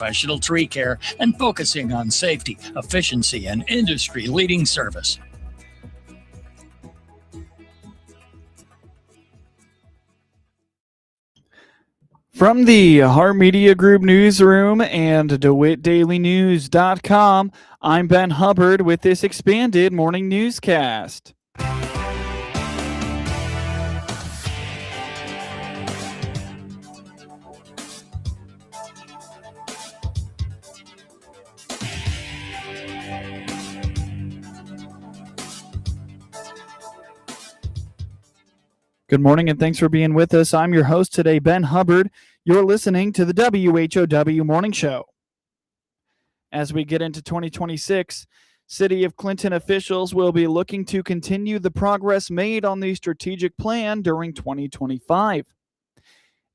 professional tree care, and focusing on safety, efficiency, and industry-leading service. From the Hart Media Group newsroom and DeWittDailyNews.com, I'm Ben Hubbard with this expanded morning newscast. Good morning and thanks for being with us. I'm your host today, Ben Hubbard. You're listening to the WHOW Morning Show. As we get into 2026, City of Clinton officials will be looking to continue the progress made on the strategic plan during 2025.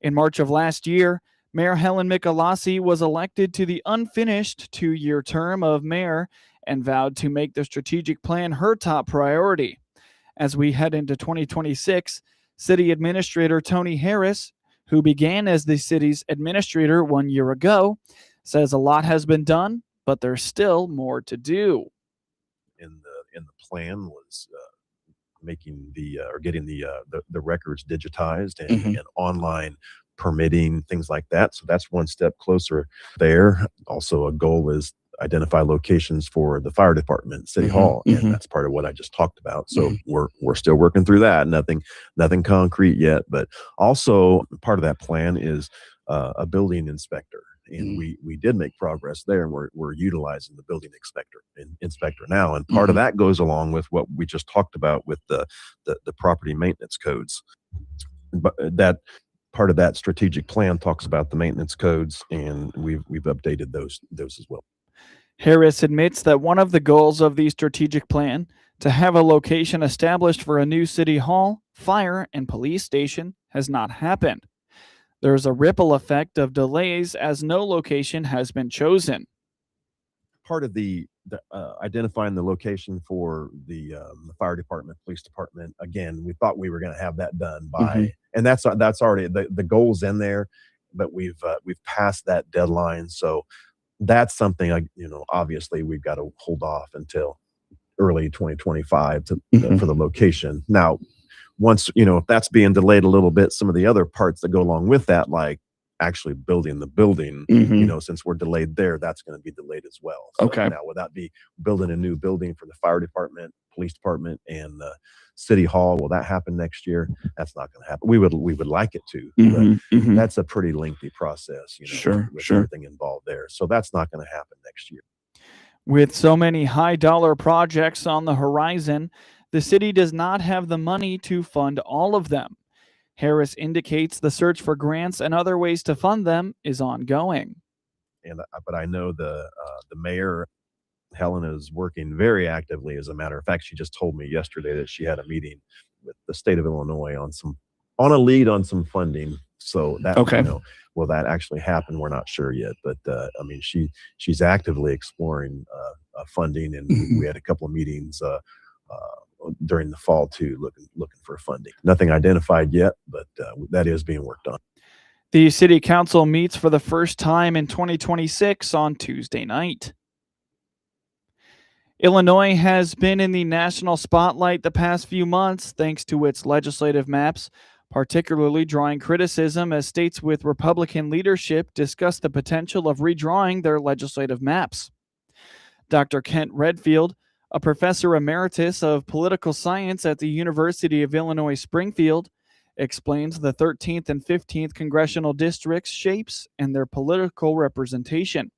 In March of last year, Mayor Helen Michalasi was elected to the unfinished two-year term of mayor and vowed to make the strategic plan her top priority. As we head into 2026, City Administrator Tony Harris, who began as the city's administrator 1 year ago, says a lot has been done, but there's still more to do. In the plan was getting the records digitized and online permitting, things like that. So that's one step closer there. Also, a goal is identify locations for the fire department, city hall, and that's part of what I just talked about. So we're still working through that. Nothing concrete yet, but also part of that plan is a building inspector, and we did make progress there, and we're utilizing the building inspector now, and part of that goes along with what we just talked about with the property maintenance codes. But that part of that strategic plan talks about the maintenance codes, and we've updated those as well. Harris admits that one of the goals of the strategic plan, to have a location established for a new city hall, fire, and police station, has not happened. There's a ripple effect of delays as no location has been chosen. Part of the identifying the location for the fire department, police department, again, we thought we were going to have that done by, and that's already the goal's in there, but we've passed that deadline. So that's something, obviously we've got to hold off until early 2025 for the location. Now, once, if that's being delayed a little bit, some of the other parts that go along with that, like actually building the building, since we're delayed there, that's going to be delayed as well. So now, would that be building a new building for the fire department, police department, and city hall? Will that happen next year? That's not going to happen. We would like it to, but that's a pretty lengthy process, with everything involved there. So that's not going to happen next year. With so many high-dollar projects on the horizon, the city does not have the money to fund all of them. Harris indicates the search for grants and other ways to fund them is ongoing. But I know the mayor, Helen, is working very actively. As a matter of fact, she just told me yesterday that she had a meeting with the state of Illinois on a lead on some funding. So that will that actually happen? We're not sure yet, but she's actively exploring funding, and we had a couple of meetings during the fall too, looking for funding. Nothing identified yet, but that is being worked on. The city council meets for the first time in 2026 on Tuesday night. Illinois has been in the national spotlight the past few months thanks to its legislative maps, particularly drawing criticism as states with Republican leadership discuss the potential of redrawing their legislative maps. Dr. Kent Redfield, a professor emeritus of political science at the University of Illinois Springfield, explains the 13th and 15th congressional districts' shapes and their political representation.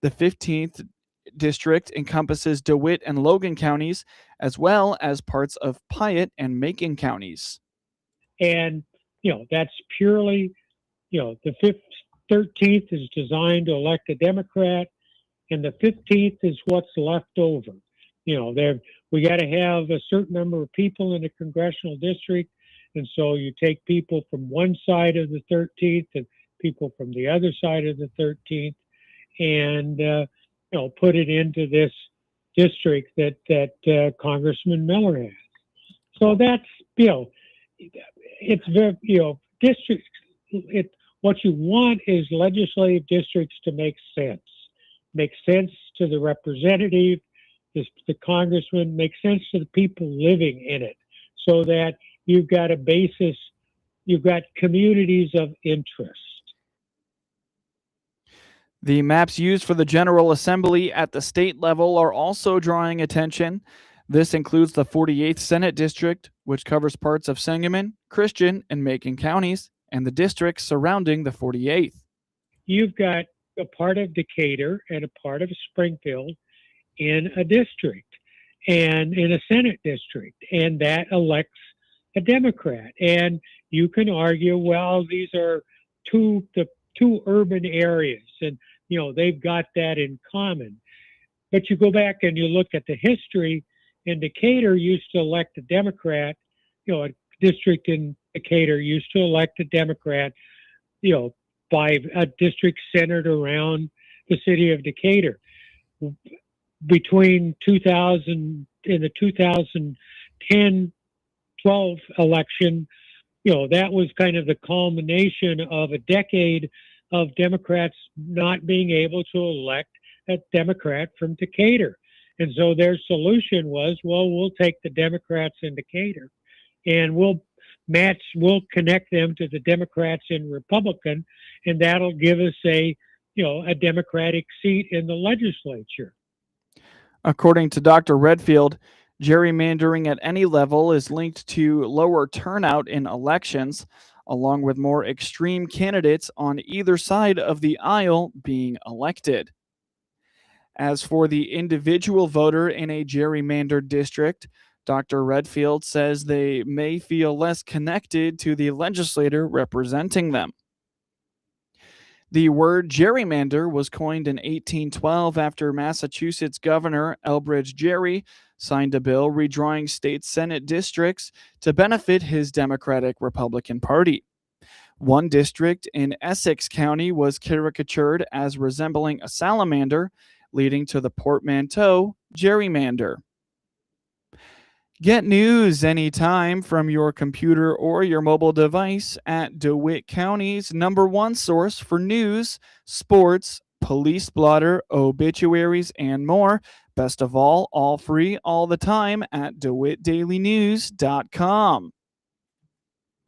The 15th district encompasses DeWitt and Logan counties, as well as parts of Piatt and Macon counties. And, that's purely, the 13th is designed to elect a Democrat, and the 15th is what's left over. We got to have a certain number of people in a congressional district, and so you take people from one side of the 13th and people from the other side of the 13th, and put it into this district that Congressman Miller has. So that's it's very districts. what you want is legislative districts to make sense to the representative, the congressman, make sense to the people living in it, so that you've got a basis, you've got communities of interest. The maps used for the General Assembly at the state level are also drawing attention. This includes the 48th Senate District, which covers parts of Sangamon, Christian, and Macon counties, and the districts surrounding the 48th. You've got a part of Decatur and a part of Springfield in a district and in a Senate district, and that elects a Democrat. And you can argue, well, these are two urban areas, and they've got that in common. But you go back and you look at the history, and Decatur used to elect a Democrat. A district in Decatur used to elect a Democrat, by a district centered around the city of Decatur. Between 2000 and the 2010-12 election, that was kind of the culmination of a decade of Democrats not being able to elect a Democrat from Decatur. And so their solution was, well, we'll take the Democrats in Decatur and we'll connect them to the Democrats in Republican, and that'll give us a Democratic seat in the legislature. According to Dr. Redfield, gerrymandering at any level is linked to lower turnout in elections, along with more extreme candidates on either side of the aisle being elected. As for the individual voter in a gerrymandered district, Dr. Redfield says they may feel less connected to the legislator representing them. The word gerrymander was coined in 1812 after Massachusetts Governor Elbridge Gerry signed a bill redrawing state Senate districts to benefit his Democratic-Republican Party. One district in Essex County was caricatured as resembling a salamander, leading to the portmanteau gerrymander. Get news anytime from your computer or your mobile device at DeWitt County's #1 source for news, sports, police blotter, obituaries, and more. Best of all free all the time at DeWittDailyNews.com.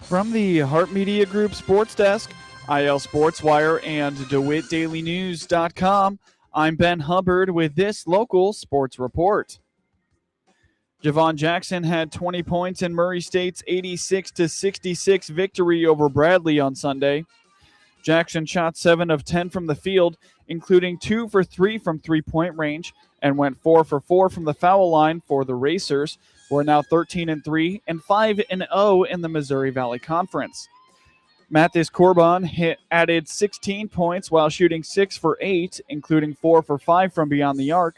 From the Hart Media Group Sports Desk, IL Sports Wire, and DeWittDailyNews.com, I'm Ben Hubbard with this local sports report. Javon Jackson had 20 points in Murray State's 86-66 victory over Bradley on Sunday. Jackson shot 7 of 10 from the field, including 2 for 3 from three-point range, and went 4 for 4 from the foul line for the Racers, who are now 13-3 and 5-0 in the Missouri Valley Conference. Mathis Corbin added 16 points while shooting 6 for 8, including 4 for 5 from beyond the arc.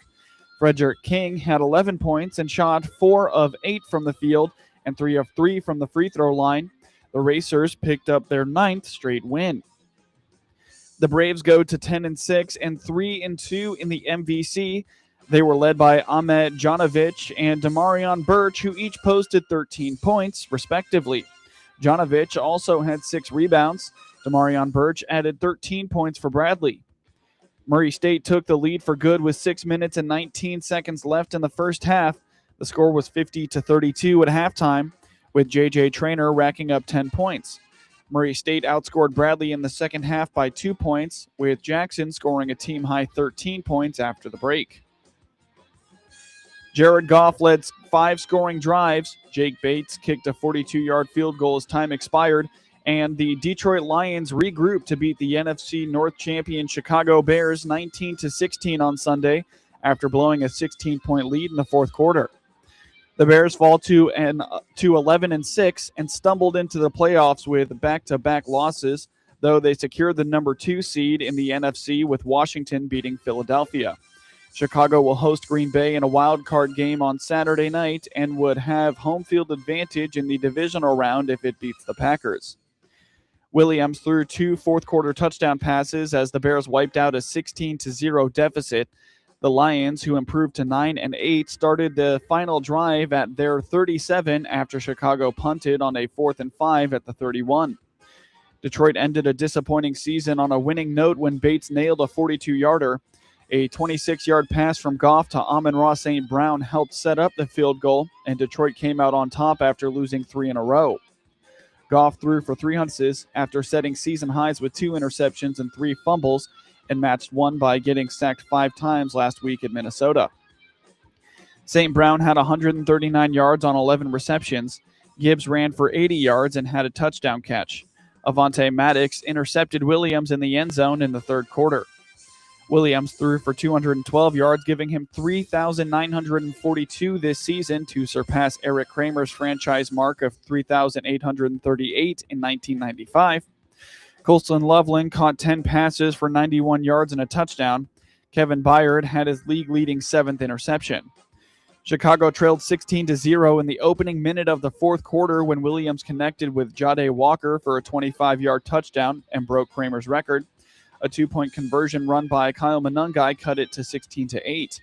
Frederick King had 11 points and shot 4 of 8 from the field and 3 of 3 from the free throw line. The Racers picked up their 9th straight win. The Braves go to 10-6 and 3-2 in the MVC. They were led by Ahmed Janovic and Damarion Birch, who each posted 13 points, respectively. Janovic also had 6 rebounds. Damarion Birch added 13 points for Bradley. Murray State took the lead for good with 6 minutes and 19 seconds left in the first half. The score was 50-32 at halftime, with J.J. Traynor racking up 10 points. Murray State outscored Bradley in the second half by 2 points, with Jackson scoring a team-high 13 points after the break. Jared Goff led 5 scoring drives. Jake Bates kicked a 42-yard field goal as time expired, and the Detroit Lions regrouped to beat the NFC North champion Chicago Bears 19-16 on Sunday after blowing a 16-point lead in the fourth quarter. The Bears fall to 11-6 and stumbled into the playoffs with back-to-back losses, though they secured the number 2 seed in the NFC with Washington beating Philadelphia. Chicago will host Green Bay in a wild card game on Saturday night and would have home field advantage in the divisional round if it beats the Packers. Williams threw 2 fourth-quarter touchdown passes as the Bears wiped out a 16-0 deficit. The Lions, who improved to 9-8, started the final drive at their 37 after Chicago punted on a 4th and 5 at the 31. Detroit ended a disappointing season on a winning note when Bates nailed a 42-yarder. A 26-yard pass from Goff to Amon-Ra St. Brown helped set up the field goal, and Detroit came out on top after losing 3 in a row. Goff threw for 300 after setting season highs with 2 interceptions and 3 fumbles, and matched one by getting sacked 5 times last week at Minnesota. St. Brown had 139 yards on 11 receptions. Gibbs ran for 80 yards and had a touchdown catch. Avonte Maddox intercepted Williams in the end zone in the third quarter. Williams threw for 212 yards, giving him 3,942 this season to surpass Eric Kramer's franchise mark of 3,838 in 1995. Colston Loveland caught 10 passes for 91 yards and a touchdown. Kevin Byard had his league-leading 7th interception. Chicago trailed 16-0 in the opening minute of the fourth quarter when Williams connected with Jade Walker for a 25-yard touchdown and broke Kramer's record. A 2-point conversion run by Kyle Monungai cut it to 16-8.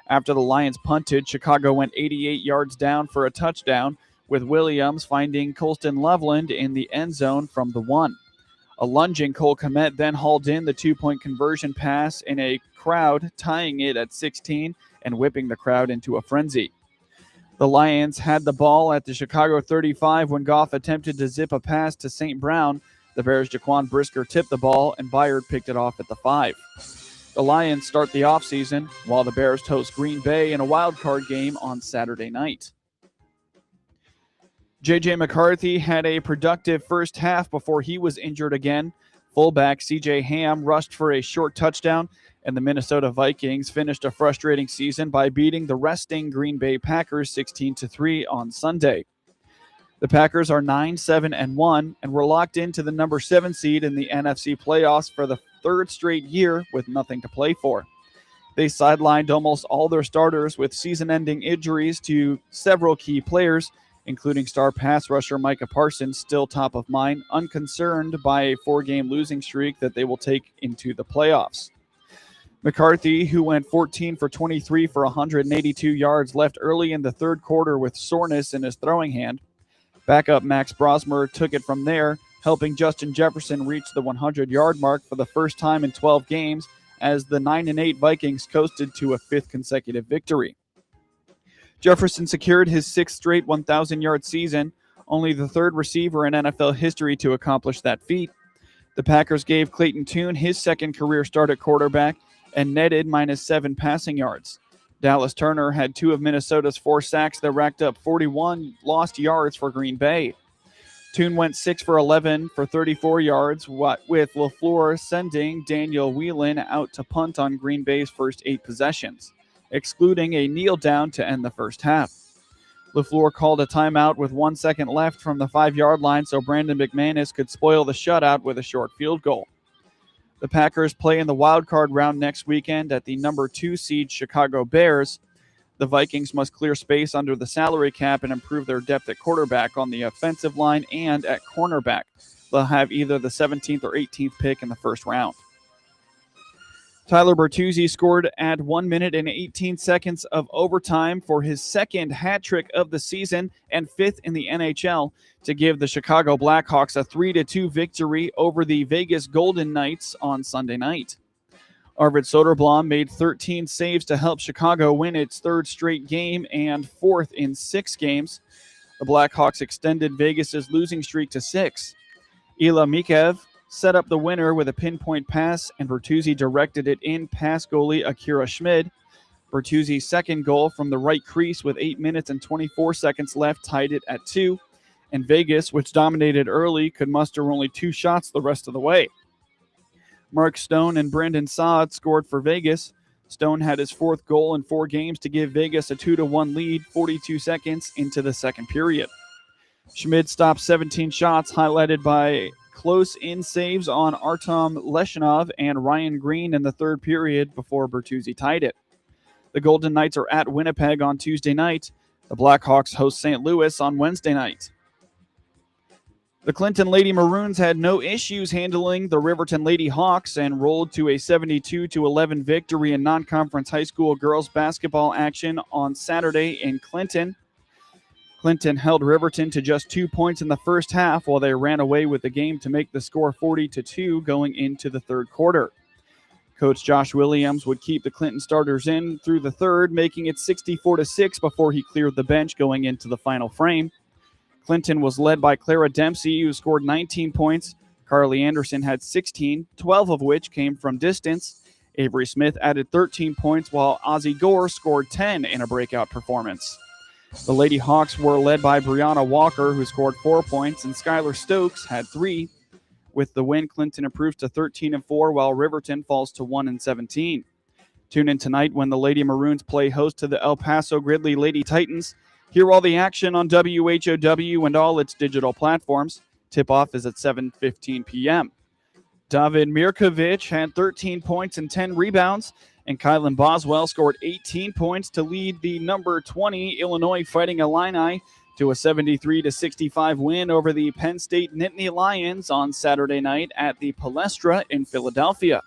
After the Lions punted, Chicago went 88 yards down for a touchdown, with Williams finding Colston Loveland in the end zone from the 1. A lunging Cole Kmet then hauled in the 2-point conversion pass in a crowd, tying it at 16 and whipping the crowd into a frenzy. The Lions had the ball at the Chicago 35 when Goff attempted to zip a pass to St. Brown. The Bears' Jaquan Brisker tipped the ball, and Byard picked it off at the 5. The Lions start the offseason, while the Bears host Green Bay in a wild card game on Saturday night. J.J. McCarthy had a productive first half before he was injured again. Fullback C.J. Ham rushed for a short touchdown, and the Minnesota Vikings finished a frustrating season by beating the resting Green Bay Packers 16-3 on Sunday. The Packers are 9-7-1 and were locked into the number 7 seed in the NFC playoffs for the 3rd straight year with nothing to play for. They sidelined almost all their starters with season-ending injuries to several key players, including star pass rusher Micah Parsons, still top of mind, unconcerned by a 4-game losing streak that they will take into the playoffs. McCarthy, who went 14 for 23 for 182 yards, left early in the third quarter with soreness in his throwing hand. Backup Max Brosmer took it from there, helping Justin Jefferson reach the 100-yard mark for the first time in 12 games as the 9-8 Vikings coasted to a 5th consecutive victory. Jefferson secured his 6th straight 1,000-yard season, only the 3rd receiver in NFL history to accomplish that feat. The Packers gave Clayton Tune his 2nd career start at quarterback and netted -7 passing yards. Dallas Turner had 2 of Minnesota's 4 sacks that racked up 41 lost yards for Green Bay. Tune went 6 for 11 for 34 yards, with LaFleur sending Daniel Whelan out to punt on Green Bay's first 8 possessions, excluding a kneel down to end the first half. LaFleur called a timeout with 1 second left from the 5-yard line so Brandon McManus could spoil the shutout with a short field goal. The Packers play in the wild card round next weekend at the number 2 seed Chicago Bears. The Vikings must clear space under the salary cap and improve their depth at quarterback on the offensive line and at cornerback. They'll have either the 17th or 18th pick in the first round. Tyler Bertuzzi scored at 1 minute and 18 seconds of overtime for his 2nd hat trick of the season and 5th in the NHL to give the Chicago Blackhawks a 3-2 victory over the Vegas Golden Knights on Sunday night. Arvid Soderblom made 13 saves to help Chicago win its 3rd straight game and 4th in 6 games. The Blackhawks extended Vegas's losing streak to 6. Ilya Mikheyev set up the winner with a pinpoint pass, and Bertuzzi directed it in past goalie Akira Schmid. Bertuzzi's 2nd goal from the right crease with 8 minutes and 24 seconds left tied it at 2, and Vegas, which dominated early, could muster only 2 shots the rest of the way. Mark Stone and Brandon Saad scored for Vegas. Stone had his 4th goal in 4 games to give Vegas a 2-1 lead 42 seconds into the 2nd period. Schmid stopped 17 shots, highlighted by close-in saves on Artem Leshinov and Ryan Green in the 3rd period before Bertuzzi tied it. The Golden Knights are at Winnipeg on Tuesday night. The Blackhawks host St. Louis on Wednesday night. The Clinton Lady Maroons had no issues handling the Riverton Lady Hawks and rolled to a 72-11 victory in non-conference high school girls basketball action on Saturday in Clinton. Clinton held Riverton to just 2 points in the first half while they ran away with the game to make the score 40-2 going into the third quarter. Coach Josh Williams would keep the Clinton starters in through the third, making it 64-6 before he cleared the bench going into the final frame. Clinton was led by Clara Dempsey, who scored 19 points. Carly Anderson had 16, 12 of which came from distance. Avery Smith added 13 points, while Ozzie Gore scored 10 in a breakout performance. The Lady Hawks were led by Brianna Walker, who scored 4 points, and Skylar Stokes had 3. With the win, Clinton improves to 13-4, while Riverton falls to 1-17. Tune in tonight when the Lady Maroons play host to the El Paso Gridley Lady Titans. Hear all the action on WHOW and all its digital platforms. Tip-off is at 7:15 p.m. David Mirkovic had 13 points and 10 rebounds, and Kylan Boswell scored 18 points to lead the number 20 Illinois Fighting Illini to a 73-65 win over the Penn State Nittany Lions on Saturday night at the Palestra in Philadelphia.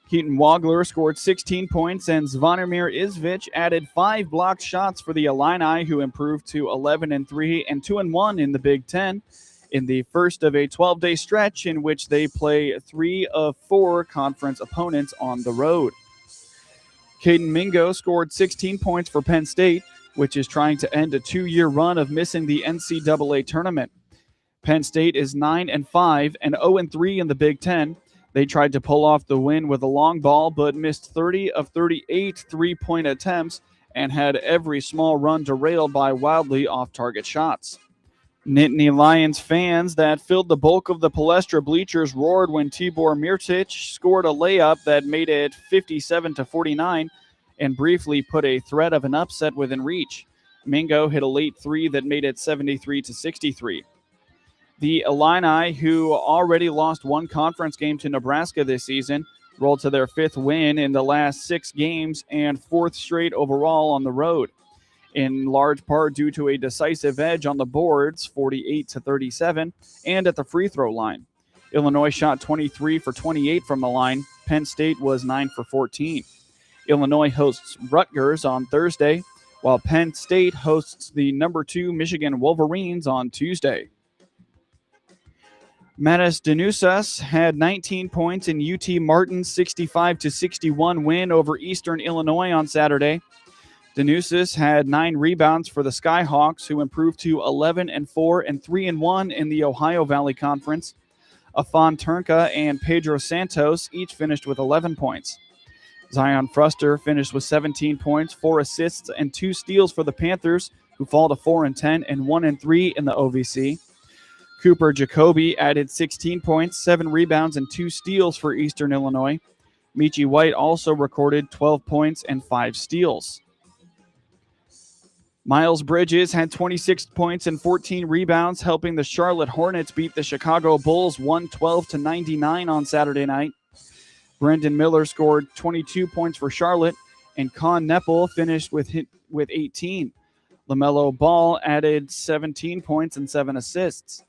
Keaton Wagler scored 16 points, and Zvonimir Izvich added 5 blocked shots for the Illini, who improved to 11-3 and 2-1 in the Big Ten in the first of a 12-day stretch in which they play 3 of 4 conference opponents on the road. Caden Mingo scored 16 points for Penn State, which is trying to end a 2-year run of missing the NCAA tournament. Penn State is 9-5 and 0-3 in the Big Ten. They tried to pull off the win with a long ball, but missed 30 of 38 three-point attempts and had every small run derailed by wildly off-target shots. Nittany Lions fans that filled the bulk of the Palestra bleachers roared when Tibor Mirtic scored a layup that made it 57-49 and briefly put a threat of an upset within reach. Mingo hit a late 3 that made it 73-63. The Illini, who already lost 1 conference game to Nebraska this season, rolled to their 5th win in the last 6 games and 4th straight overall on the road, in large part due to a decisive edge on the boards, 48-37, and at the free throw line. Illinois shot 23 for 28 from the line. Penn State was 9 for 14. Illinois hosts Rutgers on Thursday, while Penn State hosts the number 2 Michigan Wolverines on Tuesday. Mattis Danusas had 19 points in UT Martin's 65-61 win over Eastern Illinois on Saturday. Danusas had 9 rebounds for the Skyhawks, who improved to 11-4 and 3-1 in the Ohio Valley Conference. Afan Turnka and Pedro Santos each finished with 11 points. Zion Fruster finished with 17 points, 4 assists, and 2 steals for the Panthers, who fall to 4-10 and 1-3 in the OVC. Cooper Jacoby added 16 points, 7 rebounds, and 2 steals for Eastern Illinois. Michi White also recorded 12 points and 5 steals. Miles Bridges had 26 points and 14 rebounds, helping the Charlotte Hornets beat the Chicago Bulls 112-99 on Saturday night. Brendan Miller scored 22 points for Charlotte, and Con Neppel finished with 18. LaMelo Ball added 17 points and 7 assists.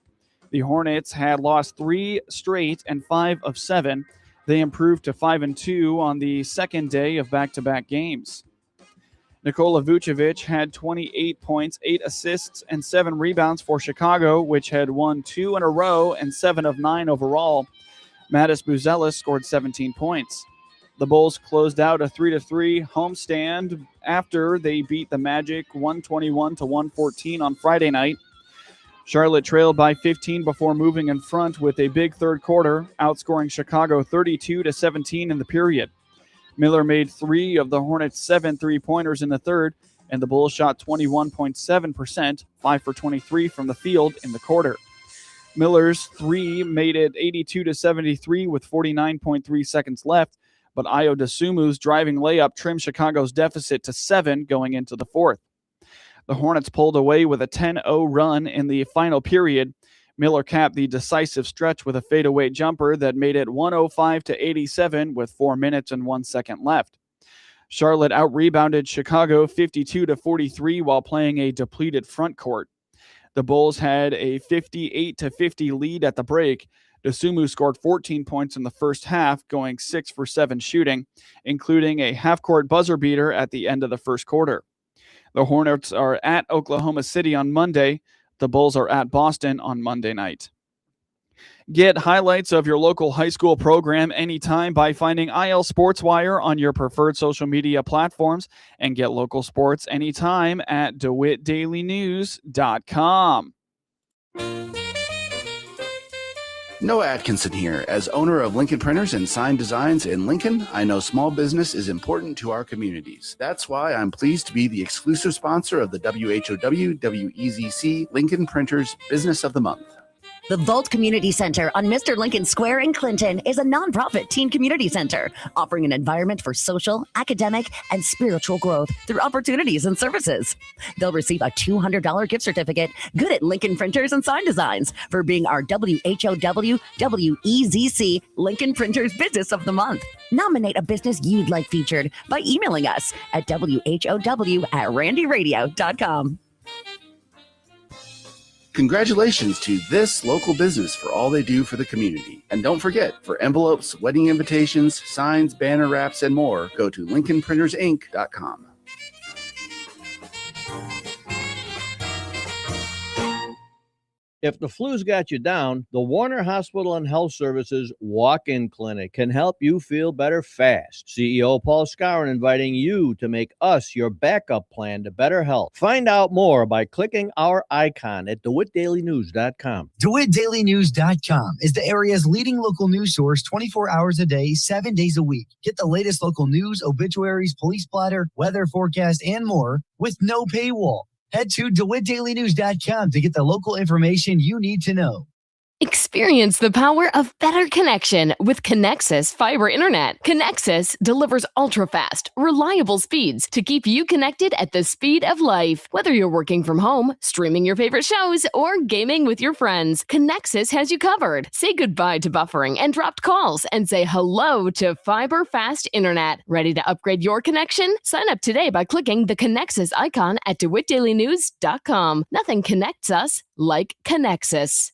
The Hornets had lost 3 straight and 5 of 7. They improved to 5-2 on the second day of back-to-back games. Nikola Vucevic had 28 points, 8 assists, and 7 rebounds for Chicago, which had won 2 in a row and 7 of 9 overall. Mattis Buzelis scored 17 points. The Bulls closed out a 3-3 homestand after they beat the Magic 121-114 on Friday night. Charlotte trailed by 15 before moving in front with a big third quarter, outscoring Chicago 32-17 in the period. Miller made 3 of the Hornets' 7 three-pointers in the third, and the Bulls shot 21.7%, 5 for 23 from the field in the quarter. Miller's 3 made it 82-73 with 49.3 seconds left, but Ayo Dosunmu's driving layup trimmed Chicago's deficit to 7 going into the fourth. The Hornets pulled away with a 10-0 run in the final period. Miller capped the decisive stretch with a fadeaway jumper that made it 105-87 with 4 minutes and 1 second left. Charlotte out-rebounded Chicago 52-43 while playing a depleted front court. The Bulls had a 58-50 lead at the break. Dosunmu scored 14 points in the first half, going 6 for 7 shooting, including a half-court buzzer beater at the end of the first quarter. The Hornets are at Oklahoma City on Monday. The Bulls are at Boston on Monday night. Get highlights of your local high school program anytime by finding IL Sports Wire on your preferred social media platforms, and get local sports anytime at DeWittDailyNews.com. Noah Atkinson here. As owner of Lincoln Printers and Sign Designs in Lincoln, I know small business is important to our communities. That's why I'm pleased to be the exclusive sponsor of the WHOW WEZC Lincoln Printers Business of the Month. The Vault Community Center on Mr. Lincoln Square in Clinton is a nonprofit teen community center offering an environment for social, academic, and spiritual growth through opportunities and services. They'll receive a $200 gift certificate good at Lincoln Printers and Sign Designs for being our WHOW WEZC Lincoln Printers Business of the Month. Nominate a business you'd like featured by emailing us at WHOW@randyradio.com. Congratulations to this local business for all they do for the community. And don't forget, for envelopes, wedding invitations, signs, banner wraps, and more, go to LincolnPrintersInc.com. If the flu's got you down, the Warner Hospital and Health Services Walk-In Clinic can help you feel better fast. CEO Paul Skowron inviting you to make us your backup plan to better health. Find out more by clicking our icon at DeWittDailyNews.com. DeWittDailyNews.com is the area's leading local news source 24 hours a day, 7 days a week. Get the latest local news, obituaries, police blotter, weather forecast, and more with no paywall. Head to DeWittDailyNews.com to get the local information you need to know. Experience the power of better connection with Connexus Fiber Internet. Connexus delivers ultra-fast, reliable speeds to keep you connected at the speed of life. Whether you're working from home, streaming your favorite shows, or gaming with your friends, Connexus has you covered. Say goodbye to buffering and dropped calls and say hello to fiber fast internet. Ready to upgrade your connection? Sign up today by clicking the Connexus icon at DeWittDailyNews.com. Nothing connects us like Connexus.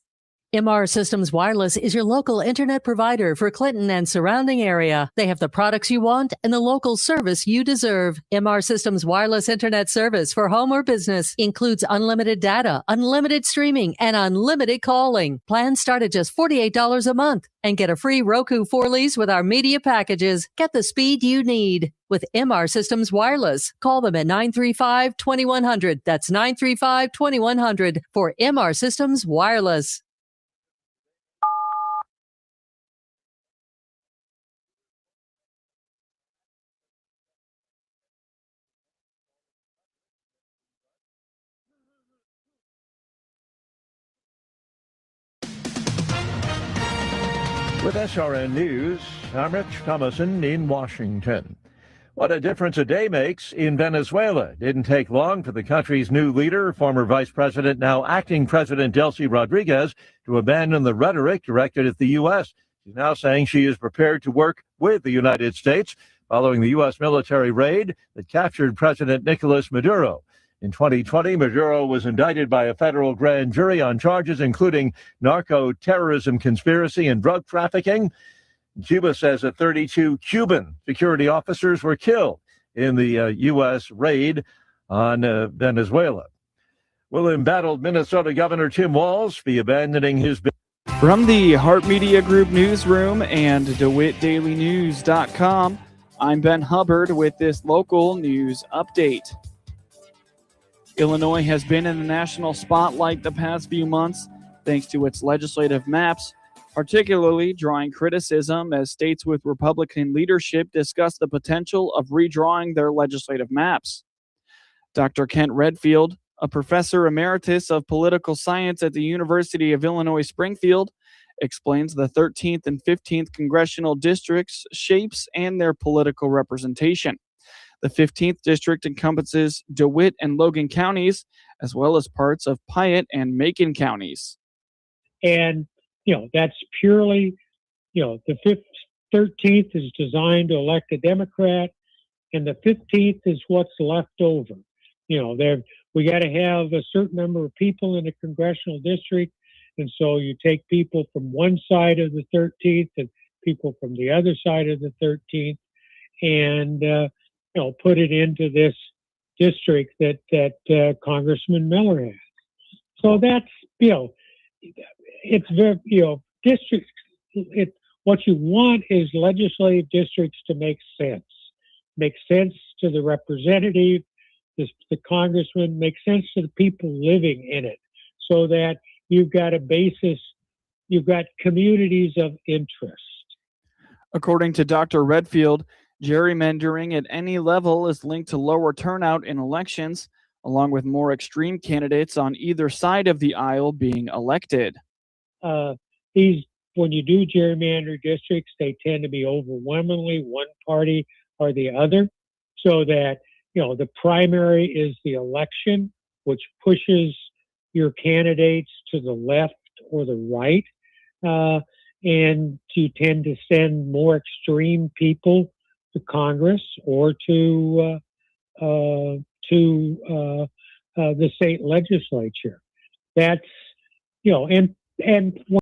MR Systems Wireless is your local internet provider for Clinton and surrounding area. They have the products you want and the local service you deserve. MR Systems Wireless Internet service for home or business includes unlimited data, unlimited streaming, and unlimited calling. Plans start at just $48 a month and get a free Roku 4-lease with our media packages. Get the speed you need with MR Systems Wireless. Call them at 935-2100. That's 935-2100 for MR Systems Wireless. With SRN News, I'm Rich Thomason in Washington. What a difference a day makes in Venezuela. Didn't take long for the country's new leader, former Vice President, now acting President Delcy Rodriguez, to abandon the rhetoric directed at the U.S. She's now saying she is prepared to work with the United States following the U.S. military raid that captured President Nicolas Maduro. In 2020, Maduro was indicted by a federal grand jury on charges including narco-terrorism conspiracy and drug trafficking. Cuba says that 32 Cuban security officers were killed in the U.S. raid on Venezuela. Will embattled Minnesota Governor Tim Walz be abandoning his... From the Hart Media Group newsroom and DeWittDailyNews.com, I'm Ben Hubbard with this local news update. Illinois has been in the national spotlight the past few months thanks to its legislative maps, particularly drawing criticism as states with Republican leadership discuss the potential of redrawing their legislative maps. Dr. Kent Redfield, a professor emeritus of political science at the University of Illinois Springfield, explains the 13th and 15th congressional districts' shapes and their political representation. The 15th district encompasses DeWitt and Logan counties, as well as parts of Piatt and Macon counties. And, that's purely, the 13th is designed to elect a Democrat, and the 15th is what's left over. We got to have a certain number of people in a congressional district, and so you take people from one side of the 13th and people from the other side of the 13th, and put it into this district that Congressman Miller has. So that's, it's very, districts, what you want is legislative districts to make sense to the representative, the congressman, make sense to the people living in it, so that you've got a basis, you've got communities of interest. According to Dr. Redfield, gerrymandering at any level is linked to lower turnout in elections, along with more extreme candidates on either side of the aisle being elected. When you do gerrymander districts, they tend to be overwhelmingly one party or the other, so that, the primary is the election, which pushes your candidates to the left or the right. And you tend to send more extreme people to Congress or to the state legislature. That's, and